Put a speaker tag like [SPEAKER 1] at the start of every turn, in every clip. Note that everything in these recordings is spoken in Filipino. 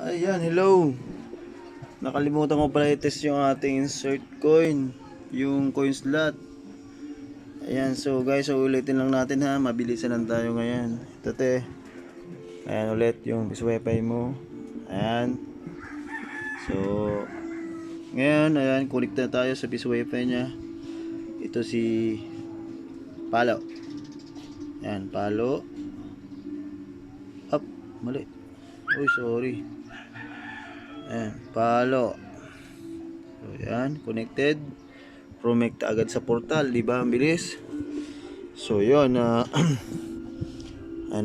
[SPEAKER 1] Ayan, hello. Nakalimutan ko pala i-test yung ating insert coin, yung coin slot. Ayan, so guys, so ulitin lang natin ha, mabilisan lang tayo ngayon. Ito te. Ayan ulit yung wifi mo. Ayan. So, ngayon, ayan, connect na tayo sa wifi niya. Ito si Palo. Ayan, Palo. Up, mali. Uy, sorry. Ayan, Palo. So, ayan, connected. Connect agad sa portal, di ba? Ang bilis. So, yun. Ayan,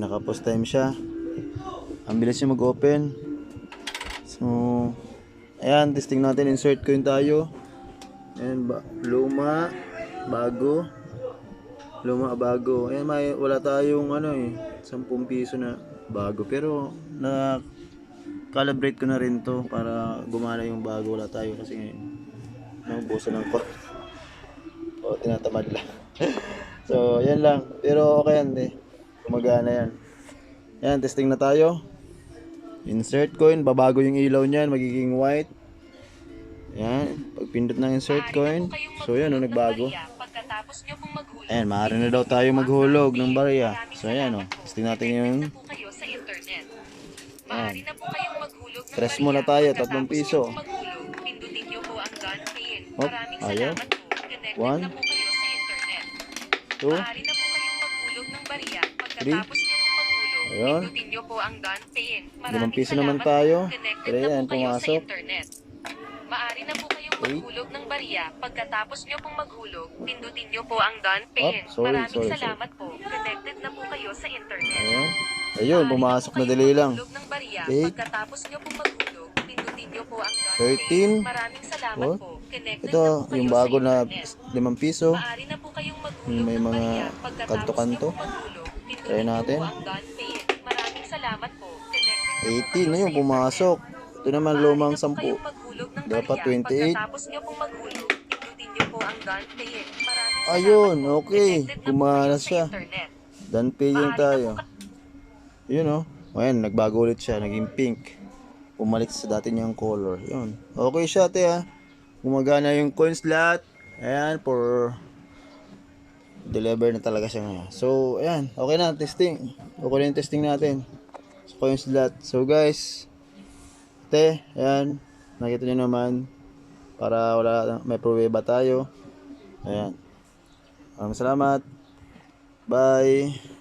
[SPEAKER 1] naka-post time siya. Ang bilis niya mag-open. So, ayan, testing natin. Insert coin tayo. Ayan, luma, bago. Luma, bago. Ayan, wala tayong 10 piso na bago. Pero, calibrate ko na rin to para gumana yung bago. Wala tayo kasi ngayon naubusan ng ko. O, tinatamad lang. So, yan lang. Pero okay yan eh. Gumagana yan. Yan, testing na tayo. Insert coin, babago yung ilaw niyan, magiging white. Yan, pag pindot ng insert coin. So yan, nagbago. Ayan, maaari na daw tayo maghulog ng barya. So ayan testing natin yung ayan. Press muna tayo, 3 piso. Hop, ayaw. 1 2 3 ayun. 5 piso naman tayo. Pero yan, pumasok.
[SPEAKER 2] Maaari na po kayong maghulog ng barya. Pagkatapos nyo pong maghulog, pindutin nyo po ang Done Pay. Maraming salamat po. Connected na po kayo sa internet.
[SPEAKER 1] Ayun. Ayun, pumasok na dali lang. 8
[SPEAKER 2] Pagkatapos nyo pong maghulog, pindutin nyo po ang Done
[SPEAKER 1] 13.
[SPEAKER 2] Maraming salamat po. Connected
[SPEAKER 1] Ito,
[SPEAKER 2] na po kayo
[SPEAKER 1] yung
[SPEAKER 2] sa
[SPEAKER 1] bago na
[SPEAKER 2] internet.
[SPEAKER 1] 5 piso.
[SPEAKER 2] Maaari na po kayong maghulog
[SPEAKER 1] May
[SPEAKER 2] ng
[SPEAKER 1] mga
[SPEAKER 2] barya. Pagkatapos
[SPEAKER 1] kanto-kanto.
[SPEAKER 2] nyo pong maghulog, pindutin
[SPEAKER 1] Try
[SPEAKER 2] nyo
[SPEAKER 1] natin.
[SPEAKER 2] po ang Done Pay. Maraming salamat po. Connected na po
[SPEAKER 1] 18
[SPEAKER 2] kayo
[SPEAKER 1] na
[SPEAKER 2] sa
[SPEAKER 1] yun, pumasok. Ito naman lumang 10. Dapat 28.
[SPEAKER 2] Pagkatapos nyo pong maghulog, pindutin nyo po ang Done Pay. Maraming salamat
[SPEAKER 1] Ayun,
[SPEAKER 2] po.
[SPEAKER 1] okay.
[SPEAKER 2] Connected na po
[SPEAKER 1] Gumana
[SPEAKER 2] kayo sa
[SPEAKER 1] siya.
[SPEAKER 2] internet.
[SPEAKER 1] Done paying tayo. Yun Ayan, nagbago ulit siya. Naging pink. Umalik sa dati niyang color. Yun. Okay siya, te ha. Gumagana yung coin slot. Ayan, for deliver na talaga siya ngayon. So, ayan. Okay na, testing. Okay na yung testing natin. Sa coin slot. So, guys. Te, ayan. Nakita nyo naman. Para may pruweba tayo. Ayan. Maraming salamat. Bye.